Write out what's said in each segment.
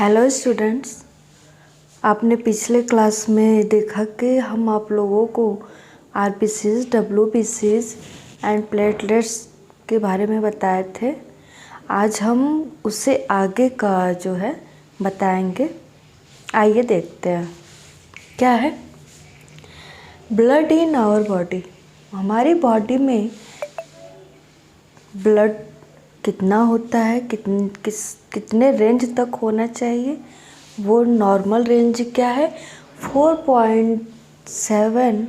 Hello students, आपने पिछले class में देखा कि हम आप लोगों को आरबीसीज, डब्ल्यूबीसीज एंड प्लेटलेट्स के बारे में बताए थे। आज हम उससे आगे का जो है बताएंगे। आइए देखते हैं क्या है। ब्लड इन आवर बॉडी, हमारी बॉडी में ब्लड कितना होता है, कितने रेंज तक होना चाहिए। वो नॉर्मल रेंज क्या है, 4.7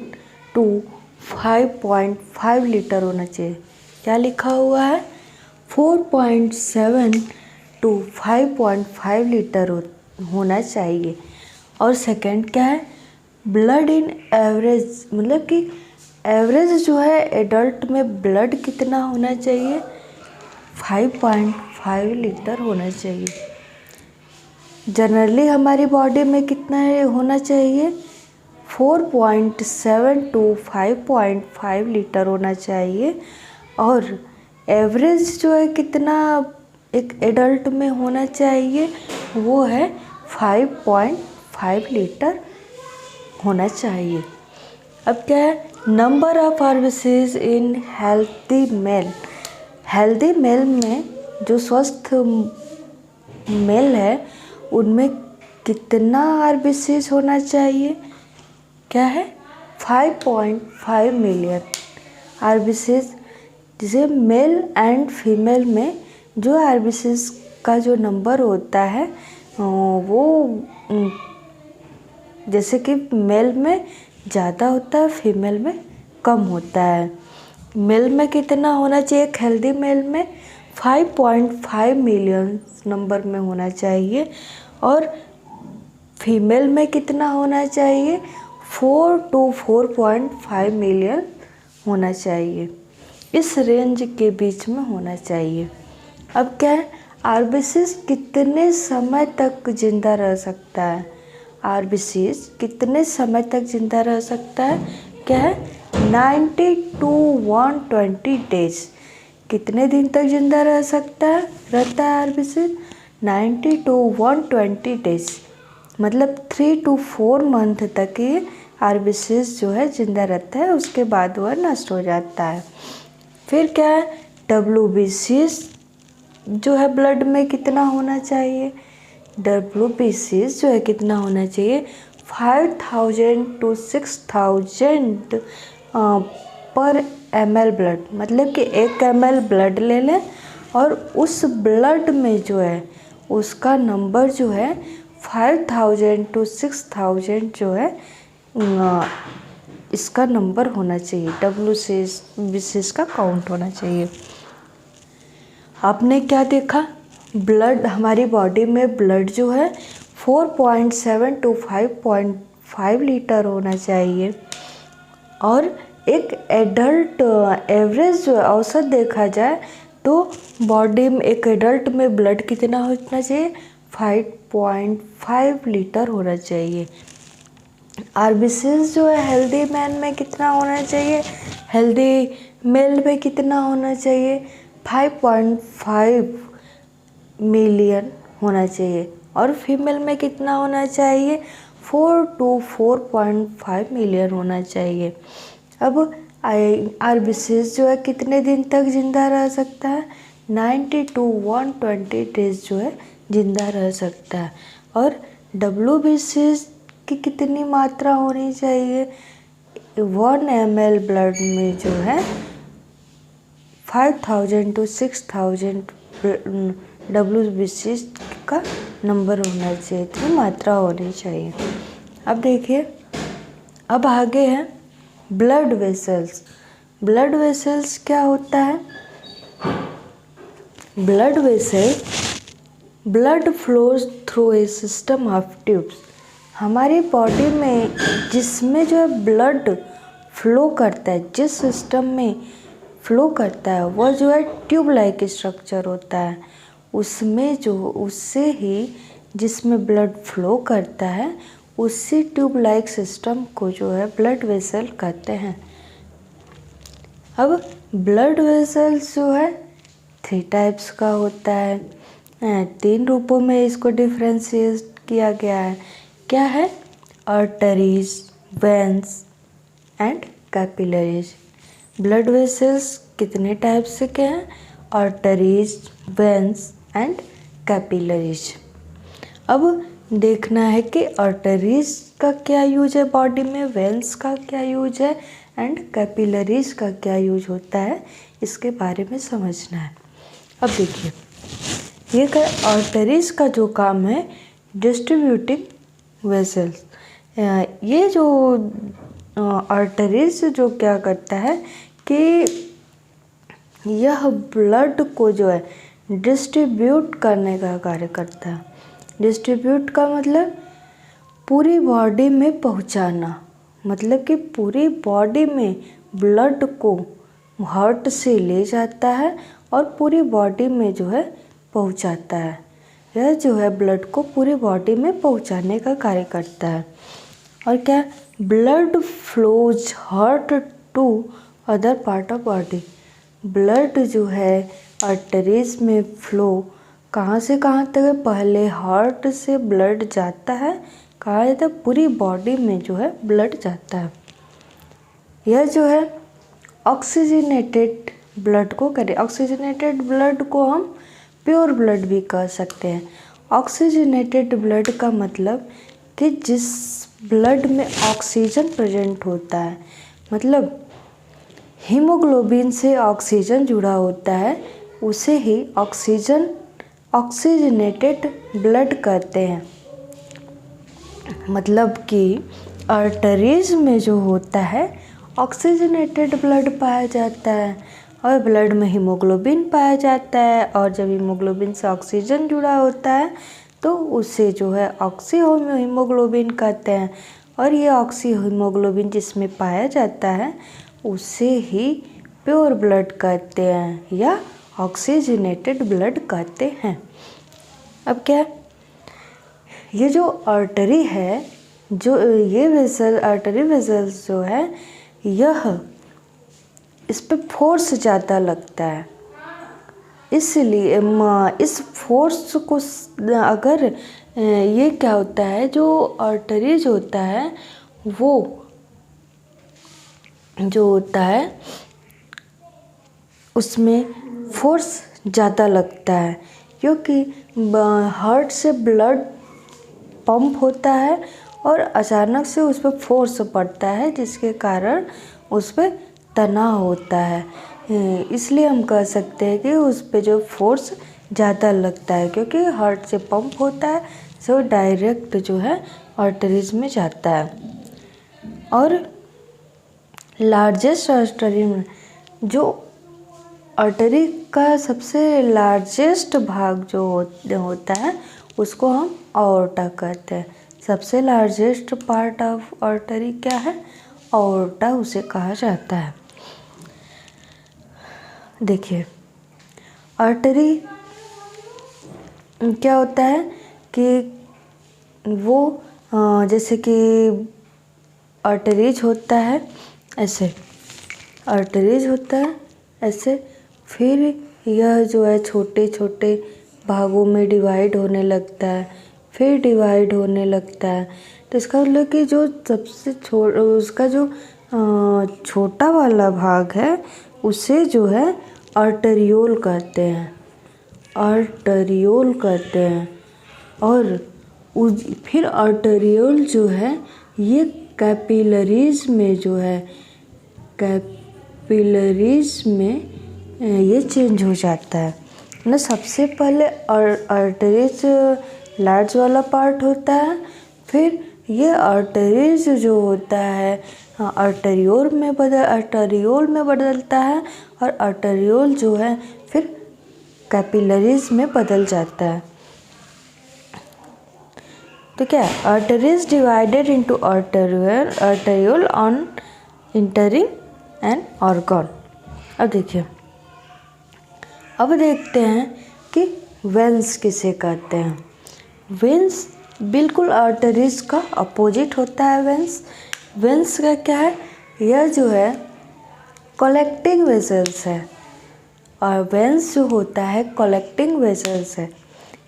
टू 5.5 लीटर होना चाहिए। क्या लिखा हुआ है, 4.7 टू 5.5 लीटर होना चाहिए। और सेकंड क्या है, ब्लड इन एवरेज, मतलब कि एवरेज जो है एडल्ट में ब्लड कितना होना चाहिए, 5.5 लीटर होना चाहिए। जनरली हमारी बॉडी में कितना होना चाहिए, 4.7 टू 5.5 लीटर होना चाहिए। और एवरेज जो है कितना एक एडल्ट में होना चाहिए, वो है 5.5 लीटर होना चाहिए। अब क्या है, number of RBCs in healthy male. Healthy male में जो स्वस्थ मेल है उनमें कितना आरबीसीज होना चाहिए, क्या है, 5.5 मिलियन आरबीसीज। जिसे मेल एंड फीमेल में जो आरबीसीज का जो नंबर होता है वो जैसे कि मेल में ज़्यादा होता है, फीमेल में कम होता है। मेल में कितना होना चाहिए, एक हेल्दी मेल में 5.5 मिलियन नंबर में होना चाहिए। और फीमेल में कितना होना चाहिए, 4 टू 4.5 मिलियन होना चाहिए। इस रेंज के बीच में होना चाहिए। अब क्या है, आरबीसीज कितने समय तक जिंदा रह सकता है, आरबीसीज कितने समय तक जिंदा रह सकता है, क्या है, 90 टू 120 डेज। कितने दिन तक जिंदा रह सकता है, रहता है आरबीसीज, 90 टू 120 डेज, मतलब 3 टू 4 मंथ तक ये आरबीसीज जो है जिंदा रहता है, उसके बाद वह नष्ट हो जाता है। फिर क्या है, डब्ल्यूबीसीज जो है ब्लड में कितना होना चाहिए, डब्ल्यूबीसीज जो है कितना होना चाहिए, 5000 टू 6000 पर ml ब्लड। मतलब कि 1 ml ब्लड ले लें और उस ब्लड में जो है उसका नंबर जो है 5000 टू 6000 जो है इसका नंबर होना चाहिए, डब्ल्यूबीसीज का काउंट होना चाहिए। आपने क्या देखा, ब्लड, हमारी बॉडी में ब्लड जो है 4.7 टू 5.5 लीटर होना चाहिए। और एक एडल्ट एवरेज जो औसत देखा जाए तो बॉडी में एक एडल्ट में ब्लड कितना होना चाहिए, 5.5 लीटर होना चाहिए। आरबीसीज जो है हेल्दी मैन में कितना होना चाहिए, हेल्दी मेल में कितना होना चाहिए, 5.5 मिलियन होना चाहिए। और फीमेल में कितना होना चाहिए, 4 टू 4.5 मिलियन होना चाहिए। अब आरबीसीज जो है कितने दिन तक जिंदा रह सकता है, 90 टू 120 डेज जो है जिंदा रह सकता है। और डब्ल्यूबीसीज की कितनी मात्रा होनी चाहिए, 1 ml ब्लड में जो है 5000 टू 6000 डब्ल्यूबीसीज का नंबर होना चाहिए, इतनी मात्रा होनी चाहिए। अब देखिए, अब आगे है ब्लड वेसल्स। ब्लड वेसल्स क्या होता है, blood vessel, blood flows through a system of tubes. हमारी बॉडी में जिसमें जो है ब्लड फ्लो करता है, जिस सिस्टम में फ्लो करता है वह जो है ट्यूब लाइक स्ट्रक्चर होता है। उसमें जो उससे ही जिसमें ब्लड फ्लो करता है उसी ट्यूब लाइक सिस्टम को जो है ब्लड वेसल कहते हैं। अब ब्लड वेसल्स जो है 3 टाइप्स का होता है। 3 रूपों में इसको डिफ्रेंशिएट किया गया है। क्या है? Arteries, veins and capillaries. Blood vessels कितने टाइप्स के हैं? Arteries, veins and capillaries. अब देखना है कि आर्टरीज का क्या यूज है बॉडी में, वेन्स का क्या यूज है एंड कैपिलरीज का क्या यूज होता है, इसके बारे में समझना है। अब देखिए, ये आर्टरीज का जो काम है, डिस्ट्रीब्यूटिंग वेसल्स। ये जो आर्टरीज जो क्या करता है कि यह ब्लड को जो है डिस्ट्रीब्यूट करने का कार्य करता है। डिस्ट्रीब्यूट का मतलब पूरी बॉडी में पहुंचाना, मतलब कि पूरी बॉडी में ब्लड को हार्ट से ले जाता है और पूरी बॉडी में जो है पहुंचाता है। यह जो है ब्लड को पूरी बॉडी में पहुंचाने का कार्य करता है। और क्या? Blood flows heart to other part of body. Blood जो है आर्टरीज में फ्लो कहाँ से कहाँ तक है? पहले हार्ट से ब्लड जाता है, कहाँ जाता है? पूरी बॉडी में जो है ब्लड जाता है। यह जो है ऑक्सीजनेटेड ब्लड को करे। ऑक्सीजनेटेड ब्लड को हम प्योर ब्लड भी कह सकते हैं। ऑक्सीजनेटेड ब्लड का मतलब कि जिस ब्लड में ऑक्सीजन प्रेजेंट होता है, मतलब हीमोग्लोबिन से ऑक्सीजन जुड़ा होता है, उसे ही ऑक्सीजनेटेड ब्लड कहते हैं। मतलब कि आर्टरीज में जो होता है ऑक्सीजनेटेड ब्लड पाया जाता है और ब्लड में हीमोग्लोबिन पाया जाता है, और जब हीमोग्लोबिन से ऑक्सीजन जुड़ा होता है तो उसे जो है ऑक्सी हीमोग्लोबिन कहते हैं। और ये ऑक्सी हीमोग्लोबिन जिसमें पाया जाता है उसे ही प्योर ब्लड कहते हैं या ऑक्सीजनेटेड ब्लड कहते हैं। अब क्या, ये जो आर्टरी है, जो ये वेसल आर्टरी वेसल्स जो है, यह इस पे फोर्स ज़्यादा लगता है, इसलिए इस फोर्स को अगर ये क्या होता है, जो आर्टरीज होता है वो जो होता है उसमें फोर्स ज़्यादा लगता है, क्योंकि हार्ट से ब्लड पंप होता है और अचानक से उस पर फोर्स पड़ता है, जिसके कारण उस पर तनाव होता है। इसलिए हम कह सकते हैं कि उस पर जो फोर्स ज़्यादा लगता है, क्योंकि हार्ट से पंप होता है, सो डायरेक्ट जो है आर्टरीज में जाता है। और लार्जेस्ट आर्टरी में जो आर्टरी का सबसे लार्जेस्ट भाग जो होता है उसको हम आर्टा कहते हैं। सबसे लार्जेस्ट पार्ट ऑफ आर्टरी क्या है? आर्टा उसे कहा जाता है। देखिए, आर्टरी क्या होता है कि वो जैसे कि आर्टरीज होता है ऐसे, आर्टरीज होता है ऐसे, फिर यह जो है छोटे छोटे भागों में डिवाइड होने लगता है, फिर डिवाइड होने लगता है। तो इसका मतलब कि जो सबसे उसका जो छोटा वाला भाग है उसे जो है आर्टरियोल कहते हैं, आर्टरियोल कहते हैं। और फिर आर्टरियोल जो है ये कैपिलरीज में जो है, कैपिलरीज में ये चेंज हो जाता है ना। सबसे पहले आर्टरीज लार्ज वाला पार्ट होता है, फिर ये आर्टरीज जो होता है आर्टरियोल में बदलता है, और आर्टरियोल जो है फिर कैपिलरीज में बदल जाता है। तो क्या, arteries divided into arteriole on entering an organ. अब देखिए, अब देखते हैं कि वेन्स किसे कहते हैं। वेन्स बिल्कुल आर्टरीज का अपोजिट होता है। वेन्स का क्या है, यह जो है कलेक्टिंग वेसल्स है, और वेन्स जो होता है कलेक्टिंग वेसल्स है।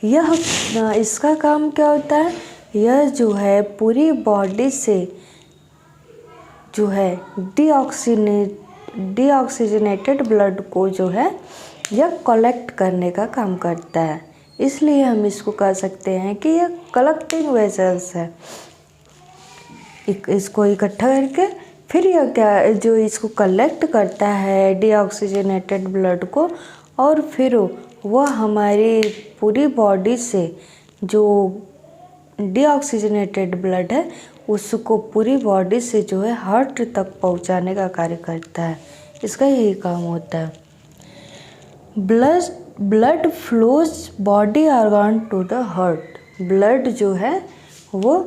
इसका काम क्या होता है, यह जो है पूरी बॉडी से जो है डीऑक्सीजनेटेड ब्लड को जो है यह कलेक्ट करने का काम करता है। इसलिए हम इसको कह सकते हैं कि यह कलेक्टिंग वेसल्स है। इसको इकट्ठा करके फिर यह क्या जो इसको कलेक्ट करता है डीऑक्सीजनेटेड ब्लड को, और फिर वह हमारी पूरी बॉडी से जो डीऑक्सीजनेटेड ब्लड है उसको पूरी बॉडी से जो है हार्ट तक पहुंचाने का कार्य करता है। इसका यही काम होता है। Blood flows body organ to the heart. Blood जो है वो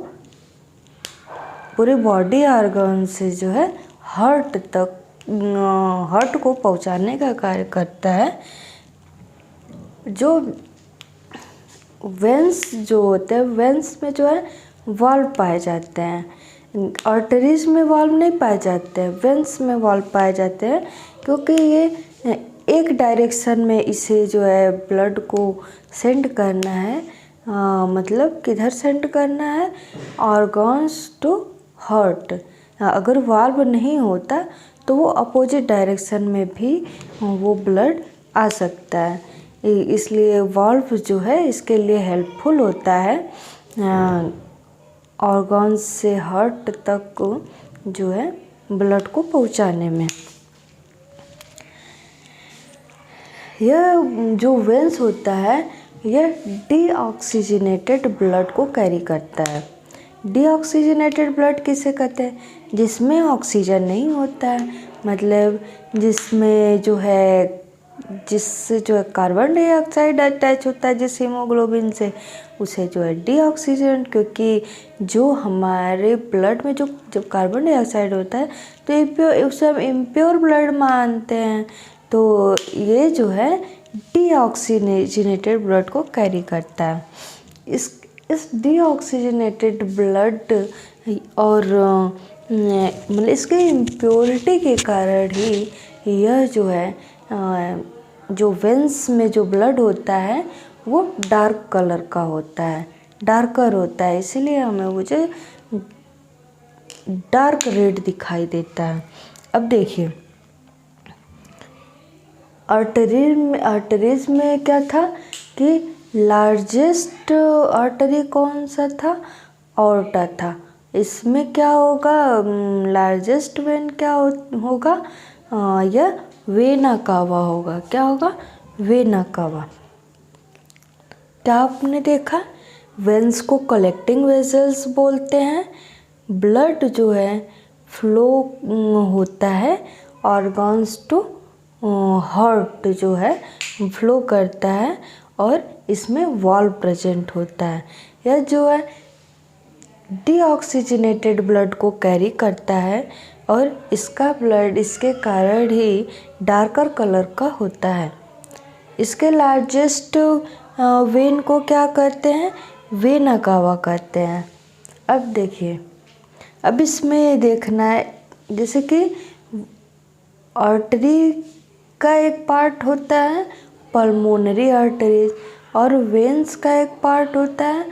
पूरे बॉडी ऑर्गन से जो है हार्ट को पहुंचाने का कार्य करता है। जो वेंस जो होते हैं, वेंस में जो है वाल्व पाए जाते हैं। आर्टरीज में वाल्व नहीं पाए जाते हैं, वेंस में वाल्व पाए जाते हैं, क्योंकि ये एक डायरेक्शन में इसे जो है ब्लड को सेंड करना है। मतलब किधर सेंड करना है, ऑर्गन्स टू हार्ट। अगर वाल्व नहीं होता तो वो अपोजिट डायरेक्शन में भी वो ब्लड आ सकता है। इसलिए वाल्व जो है इसके लिए हेल्पफुल होता है ऑर्गन्स से हार्ट तक जो है ब्लड को पहुंचाने में। यह जो वेंस होता है यह डीऑक्सीजनेटेड ब्लड को कैरी करता है। डीऑक्सीजनेटेड ब्लड किसे कहते हैं, जिसमें ऑक्सीजन नहीं होता है, मतलब जिसमें जो है जिससे जो है कार्बन डाइऑक्साइड अटैच होता है जिस हीमोग्लोबिन से, उसे जो है डीऑक्सीजन। क्योंकि जो हमारे ब्लड में जो जब कार्बन डाइऑक्साइड होता है तो उसे हम इम्प्योर ब्लड मानते हैं, तो ये जो है डीऑक्सीजनेटेड ब्लड को कैरी करता है। इस डीऑक्सीजनेटेड ब्लड और मतलब इसके इम्प्योरिटी के कारण ही यह जो है जो वेंस में जो ब्लड होता है वो डार्क कलर का होता है, डार्कर होता है, इसीलिए हमें मुझे डार्क रेड दिखाई देता है। अब देखिए आर्टरीज में क्या था कि लार्जेस्ट आर्टरी कौन सा था, ऑर्टा था। इसमें क्या होगा, लार्जेस्ट वेन क्या होगा, यह वेना कावा होगा। क्या होगा, वेना कावा। क्या आपने देखा, वेंस को कलेक्टिंग वेसल्स बोलते हैं। ब्लड जो है फ्लो होता है ऑर्गन्स टू हार्ट जो है फ्लो करता है, और इसमें वाल्व प्रेजेंट होता है। यह जो है डीऑक्सीजनेटेड ब्लड को कैरी करता है, और इसका ब्लड इसके कारण ही डार्कर कलर का होता है। इसके लार्जेस्ट वेन को क्या करते हैं, वेना कावा कहते हैं। अब देखिए, अब इसमें देखना है जैसे कि आर्टरी का एक पार्ट होता है पल्मोनरी आर्टरीज, और वेंस का एक पार्ट होता है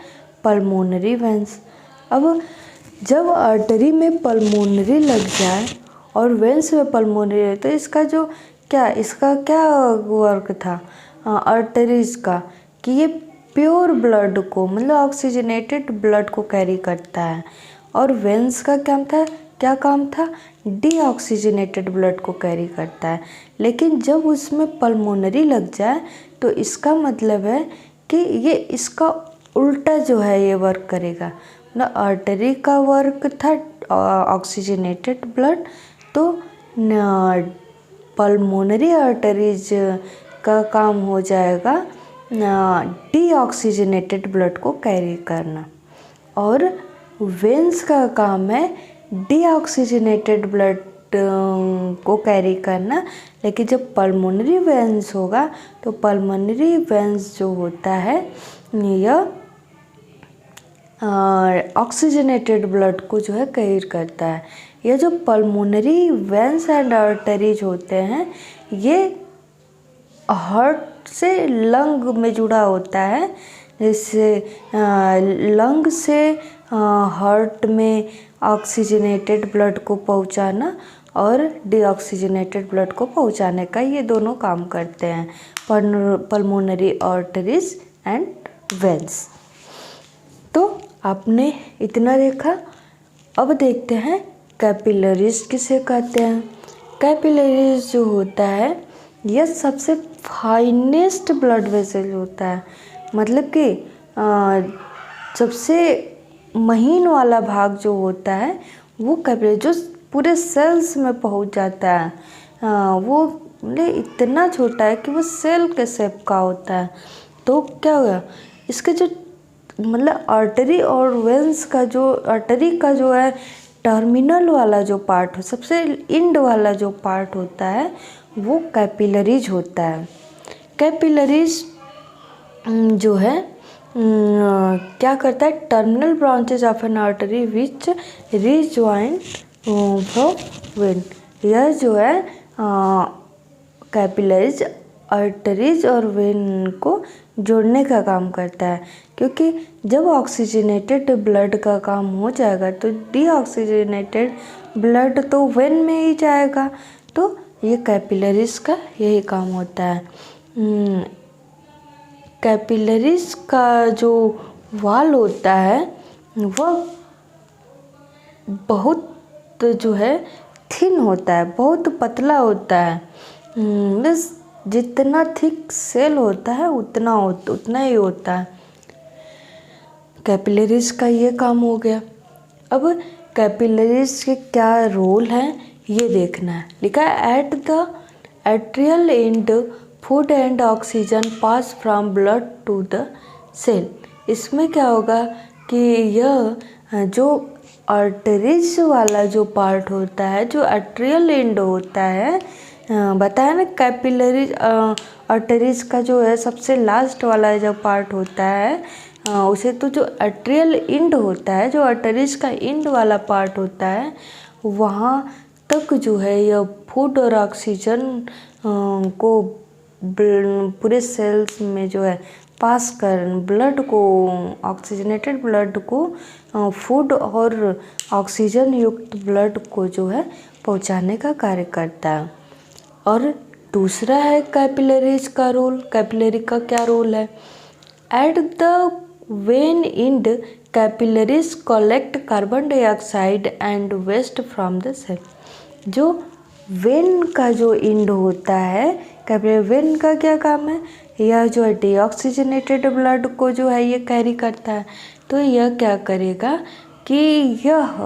पल्मोनरी वेंस। अब जब आर्टरी में पल्मोनरी लग जाए और वेंस में पल्मोनरी, तो इसका क्या वर्क था आर्टरीज का, कि ये प्योर ब्लड को मतलब ऑक्सीजनेटेड ब्लड को कैरी करता है, और वेंस का क्या काम था, डीऑक्सीजनेटेड ब्लड को कैरी करता है। लेकिन जब उसमें पल्मोनरी लग जाए तो इसका मतलब है कि ये इसका उल्टा जो है ये वर्क करेगा। ना आर्टरी का वर्क था ऑक्सीजनेटेड ब्लड, तो पल्मोनरी आर्टरीज का काम हो जाएगा डीऑक्सीजनेटेड ब्लड को कैरी करना, और वेंस का काम है डीऑक्सीजनेटेड ब्लड को कैरी करना। लेकिन जब पल्मोनरी वेंस होगा तो पल्मोनरी वेंस जो होता है यह ऑक्सीजनेटेड ब्लड को जो है कैरी करता है। यह जो पल्मोनरी वेंस एंड आर्टरीज होते हैं ये हार्ट से लंग में जुड़ा होता है, इससे लंग से हार्ट में ऑक्सीजनेटेड ब्लड को पहुंचाना और डीऑक्सीजनेटेड ब्लड को पहुंचाने का ये दोनों काम करते हैं, पल्मोनरी आर्टरीज एंड वेन्स। तो आपने इतना देखा। अब देखते हैं कैपिलरीज किसे कहते हैं। कैपिलरीज जो होता है यह सबसे फाइनेस्ट ब्लड वेसल होता है, मतलब कि सबसे महीन वाला भाग जो होता है वो कैपिलरी, जो पूरे सेल्स में पहुंच जाता है। वो मतलब इतना छोटा है कि वो सेल के शेप का होता है। तो क्या होगा, इसके जो मतलब आर्टरी और वेंस का जो आर्टरी का जो है टर्मिनल वाला जो पार्ट हो, सबसे इंड वाला जो पार्ट होता है वो कैपिलरीज होता है। कैपिलरीज जो है क्या करता है, terminal branches of N artery which rejoin from when. यह जो है कैपिलरीज आर्टरीज और वेन को जोड़ने का काम करता है, क्योंकि जब ऑक्सीजनेटेड ब्लड का काम हो जाएगा तो डीऑक्सीजनेटेड ब्लड तो वेन में ही जाएगा। तो ये कैपिलरीज का यही काम होता है। कैपिलरीज का जो वाल होता है वह बहुत जो है थिन होता है, बहुत पतला होता है। बस जितना थिक सेल होता है उतना ही होता है। कैपिलरीज का ये काम हो गया। अब कैपिलरीज के क्या रोल हैं ये देखना है। लिखा है at the atrial end food and oxygen pass from blood to the cell. इसमें क्या होगा कि यह जो आर्टरीज वाला जो पार्ट होता है, जो एट्रियल एंड होता है, बताया ना कैपिलरी आर्टरीज का जो है सबसे लास्ट वाला जो पार्ट होता है उसे तो जो एट्रियल इंड होता है, जो आर्टरीज का इंड वाला पार्ट होता है, वहाँ तक जो है यह फूड और ऑक्सीजन को पूरे सेल्स में जो है पास कर ब्लड को, ऑक्सीजनेटेड ब्लड को फूड और ऑक्सीजन युक्त ब्लड को जो है पहुंचाने का कार्य करता है। और दूसरा है कैपिलरीज का रोल। कैपिलरी का क्या रोल है, at the vein end capillaries collect carbon dioxide and waste from the cell. जो वेन का जो इंड होता है, कैपिलरी वेन का क्या काम है, यह जो है डीऑक्सीजनेटेड ब्लड को जो है ये कैरी करता है। तो यह क्या करेगा कि यह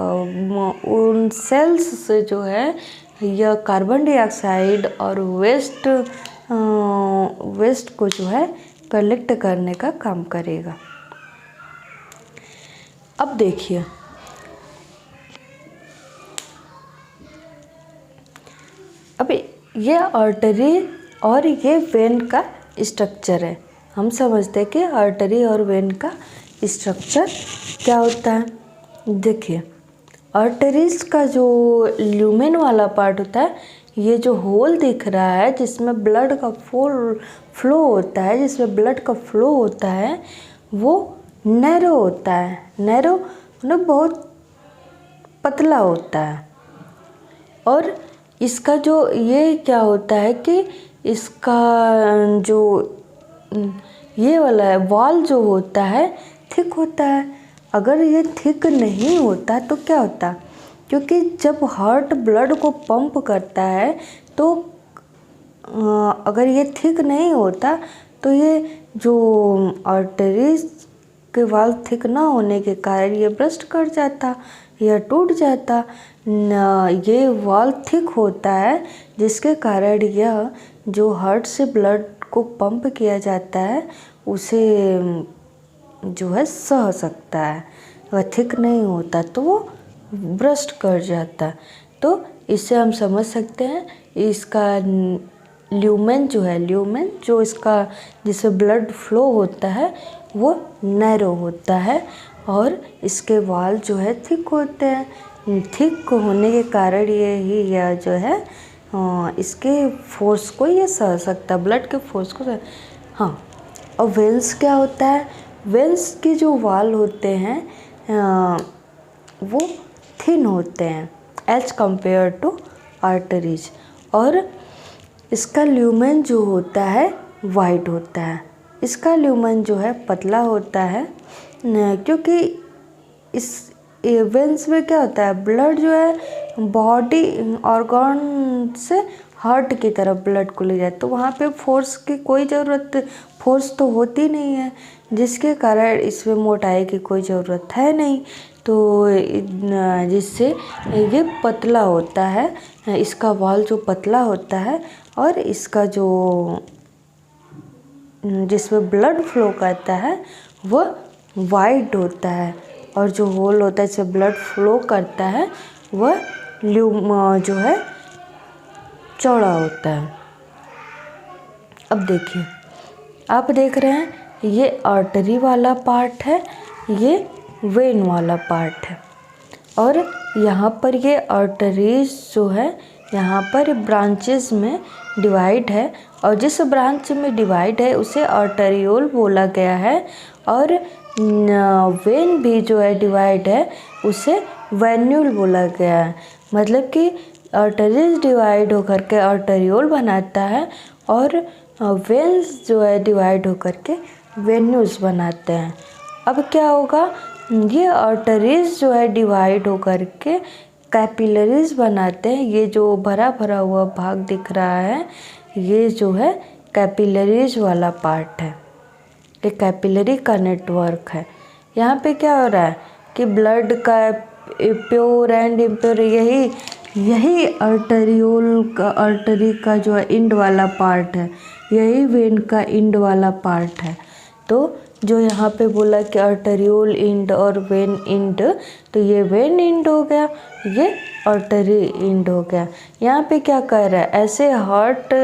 उन सेल्स से जो है यह कार्बन डाइऑक्साइड और वेस्ट को जो है कलेक्ट करने का काम करेगा। अब देखिए, अब ये आर्टरी और ये वेन का स्ट्रक्चर है। हम समझते हैं कि आर्टरी और वेन का स्ट्रक्चर क्या होता है। देखिए, आर्टरीज का जो ल्यूमेन वाला पार्ट होता है, ये जो होल दिख रहा है जिसमें ब्लड का फ्लो होता है, जिसमें ब्लड का फ्लो होता है, वो नैरो होता है। नैरो मतलब बहुत पतला होता है। और इसका जो ये क्या होता है कि इसका जो ये वाला है वॉल जो होता है थिक होता है। अगर ये थिक नहीं होता तो क्या होता, क्योंकि जब हार्ट ब्लड को पंप करता है तो अगर ये थिक नहीं होता तो ये जो आर्टरीज के वाल थिक ना होने के कारण ये ब्रस्ट कर जाता या टूट जाता। ये वाल थिक होता है जिसके कारण यह जो हार्ट से ब्लड को पंप किया जाता है उसे जो है सह सकता है। अगर थिक नहीं होता तो वो ब्रस्ट कर जाता। तो इससे हम समझ सकते हैं इसका ल्यूमेन जो है, ल्यूमेन जो इसका जिससे ब्लड फ्लो होता है वो नैरो होता है और इसके वाल जो है थिक होते हैं। थिक होने के कारण यह जो है इसके फोर्स को ये सह सकता है, ब्लड के फोर्स को हाँ। और वेन्स क्या होता है, वेंस के जो वाल होते हैं वो थिन होते हैं एज कंपेयर टू आर्टरीज, और इसका ल्यूमेन जो होता है वाइड होता है। इसका ल्यूमेन जो है पतला होता है क्योंकि इस वेंस में क्या होता है, ब्लड जो है बॉडी ऑर्गन से हार्ट की तरफ ब्लड को ले जाए, तो वहाँ पे फोर्स की कोई ज़रूरत, फोर्स तो होती नहीं है, जिसके कारण इसमें मोटाई की कोई ज़रूरत है नहीं, तो जिससे ये पतला होता है, इसका वॉल जो पतला होता है और इसका जो जिसमें ब्लड फ्लो करता है वह वाइड होता है, और जो होल होता है जिससे ब्लड फ्लो करता है वह जो है चौड़ा होता है। अब देखिए, आप देख रहे हैं ये आर्टरी वाला पार्ट है, ये वेन वाला पार्ट है, और यहाँ पर ये आर्टरीज जो है यहाँ पर ब्रांचेस में डिवाइड है, और जिस ब्रांच में डिवाइड है उसे आर्टरियोल बोला गया है, और वेन भी जो है डिवाइड है उसे वेन्यूल बोला गया है। मतलब कि आर्टरीज डिवाइड होकर के आर्टरियोल बनाता है, और वेन्स जो है डिवाइड होकर के वेन्यूल्स बनाते हैं। अब क्या होगा, ये आर्टरीज जो है डिवाइड होकर के कैपिलरीज बनाते हैं। ये जो भरा भरा हुआ भाग दिख रहा है ये जो है कैपिलरीज वाला पार्ट है, ये कैपिलरी का नेटवर्क है। यहाँ पे क्या हो रहा है कि ब्लड का प्योर एंड इम्प्योर, यही आर्टरी का जो है इंड वाला पार्ट है, यही वेन का इंड वाला पार्ट है। तो जो यहाँ पे बोला कि आर्टरियोल इंड और वेन इंड, तो ये वेन इंड हो गया, ये आर्टरी इंड हो गया। यहाँ पे क्या कर रहा है, ऐसे हार्ट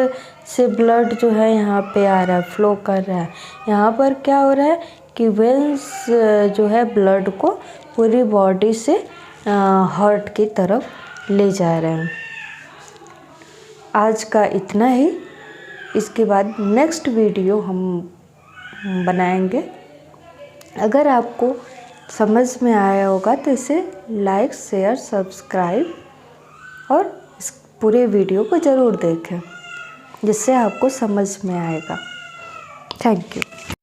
से ब्लड जो है यहाँ पे आ रहा है, फ्लो कर रहा है। यहाँ पर क्या हो रहा है कि वेन्स जो है ब्लड को पूरी बॉडी से हार्ट की तरफ ले जा रहे हैं। आज का इतना ही, इसके बाद नेक्स्ट वीडियो हम बनाएंगे। अगर आपको समझ में आया होगा तो इसे लाइक, शेयर, सब्सक्राइब और इस पूरे वीडियो को ज़रूर देखें, जिससे आपको समझ में आएगा। Thank you.